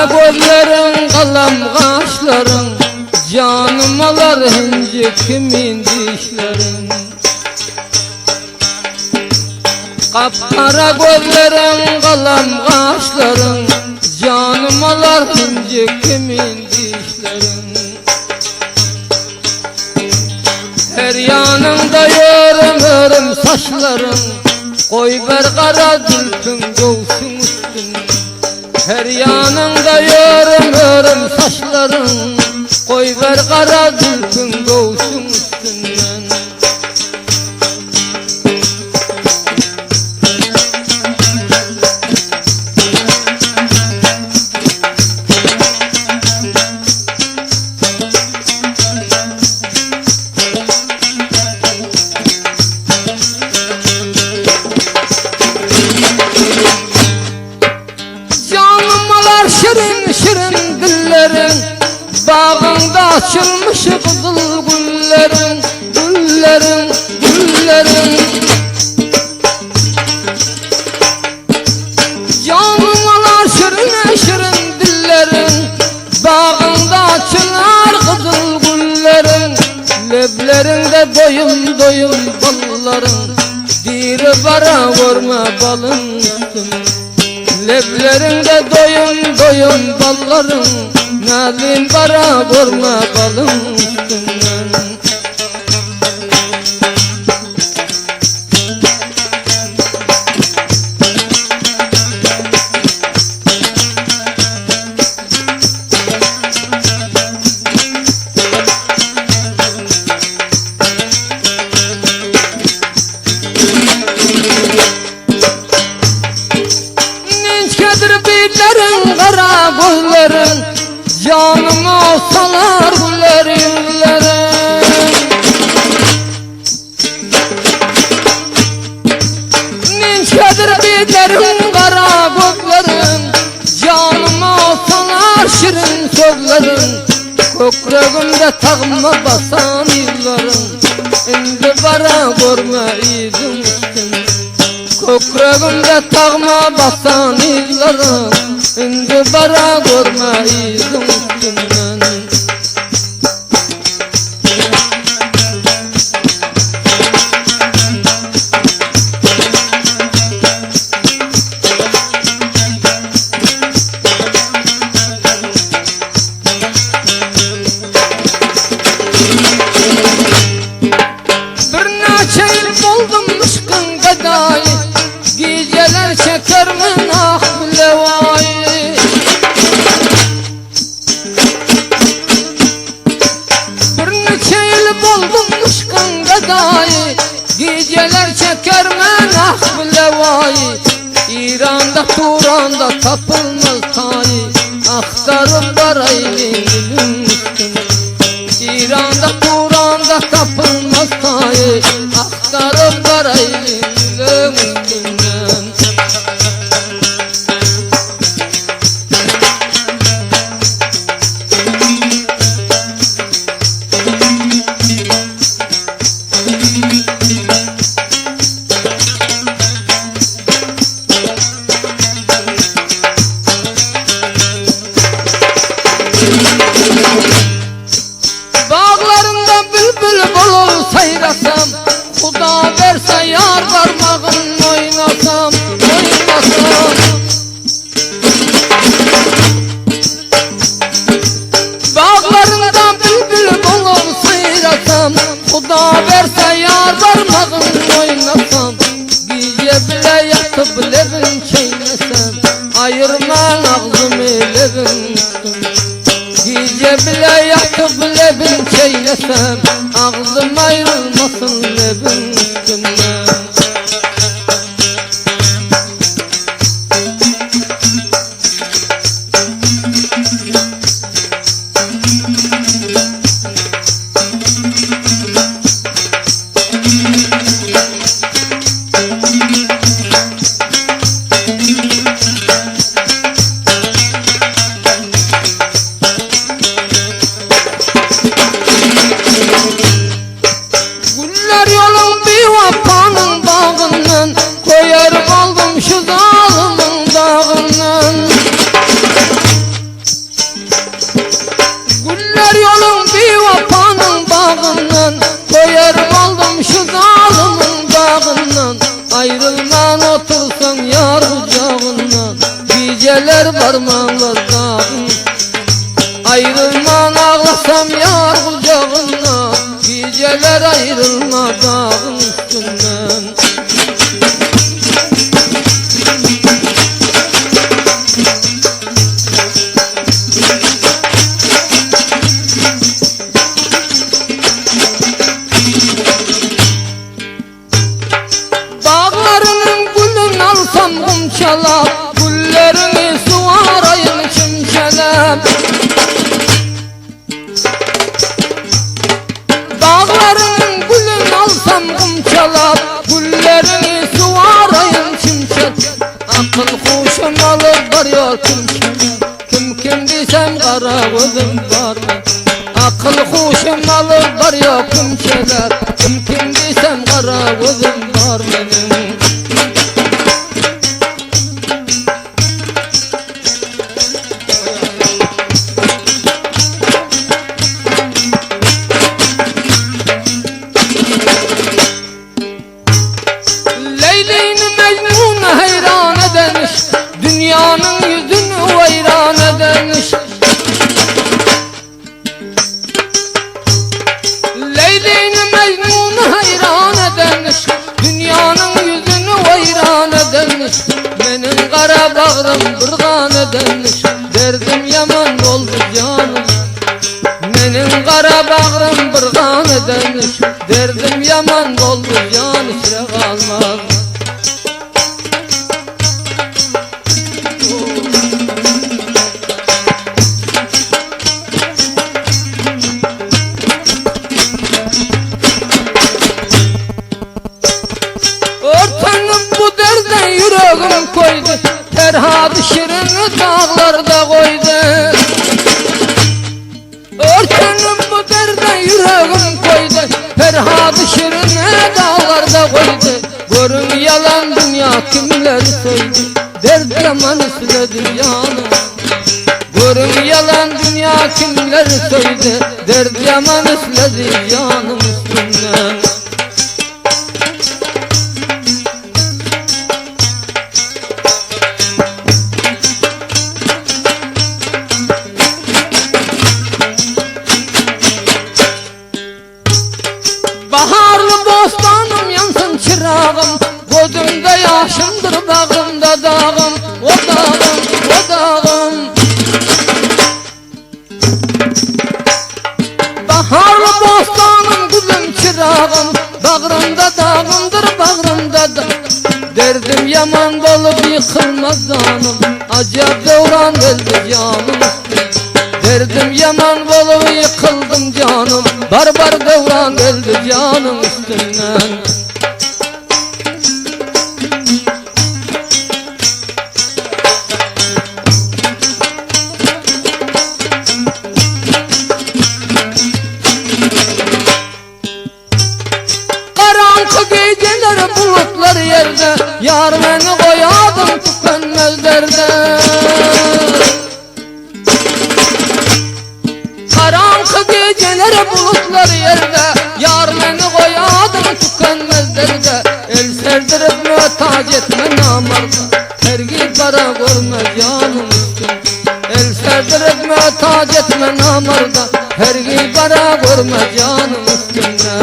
Kapkara gözlerin, kalem kaşların, canım alar ince kimin dişlerin. Kapkara gözlerin, kalem kaşların, canım alar ince kimin dişlerin. Her yanında yörüm saçların, koy ver kara zülfün göğsün üstüne. Her yanında yörüm saçların, koy ver kara zülfün göğsün üstünden. Şirin şirin dillerin, bağında açılmış kızıl güllerin, güllerin, güllerin. Canım alar şirin şirin dillerin, bağında açılar kızıl güllerin. Leblerinde doyum doyum balların, diri bara vurma balın üstüne. Leblerinde doyum doyum balların, nalim bara vurma balın üstünden. Billerin kara güllerin, canım olsalar güllerin. Ninçedir billerin kara güllerin, canım olsalar şirin sözlerin. Kökreğimde tağma basan yılların, indi bara görme izin üstüne. Kökreğimde tağma basan yılların, indi bara görme izin üstünden. Bir neçe yıl buldum müşkün gadayı, geceler çekermin ah levayı. Bir neçe yıl buldum müşkün gadayı, geceler çekermin ah levayı. İran'da Turan'da tapılmaz tayı, aktarım baraylı gülün üstüne. İran'da Turan'da tapılmaz tayı, aktarım baraylı gülün üstünden. Bağlarında bülbül bulur sayrasam, Huda verse yar parmağın oynasam, oynasam. Bağlarında bülbül bulur sayrasam, Huda verse yar parmağın oynasam. Gece bile yatıp lebin çeynesem, ayırman ağzımı lebin üstüne. Gece bile yatıp lebin çeylesem, ağzım ayrılmasın lebin üstünden. Güller yolun geceler varmalar dağın. Ayrılman ağlasam yar kucağına, geceler ayrılma dağın üstünden. Bağlarının gülünü alsam kumçalap, güllerini suvarayım çimçelep. Bağlarının gülünü alsam kumçalap, güllerini suvarayım çimçelep. Akıl kuşum alır varıyor kumçalap, kim desem kara gözüm var mı? Akıl kuşum alır varıyor kumçalap, kim desem kara gözüm var benim. Leyli'ni Mecnun'a hayran edenmiş, dünyanın yüzünü vayran edenmiş. Leyli'ni Mecnun'a hayran edenmiş, dünyanın yüzünü vayran edenmiş. Benim kara bağrım bırgan edenmiş, derdim yaman oldu canım. Benim kara bağrım bırgan edenmiş, derdim yaman oldu can işe kalmaz. Örtenim bu derden yüreğim koydu, Ferhat şirini dağlarda koydu. Örtenim bu derden yüreğim koydu, Ferhat şirini dağlarda koydu. Görün yalan dünya kimleri söyledi, dert yaman üstüne dünyanın. Görün yalan dünya kimleri söyledi, dert yaman üstüne dünyanın üstünden. Baharlı bostanım yansın çırağım, gözümde yaşımdır bağımda dağım. O dağım, o dağım. Baharlı bostanım gülüm çırağım, bağrımda dağımdır bağrımda da. Derdim yaman olup yıkılmaz canım, acaba devran geldi canım. Derdim yaman olup yıkıldım canım, barbar devran geldi canım üstünden. Karanlık geceler bulutlar yerde, yar beni koyadım tükenmez derde. Karanlık geceler bulutlar yerde, yar beni koyadım tükenmez derde. El serdirip muhtaç etme namarda, tergip para görme canım üstün. El serdirip muhtaç etme namarda, tergip para görme canım üstünden.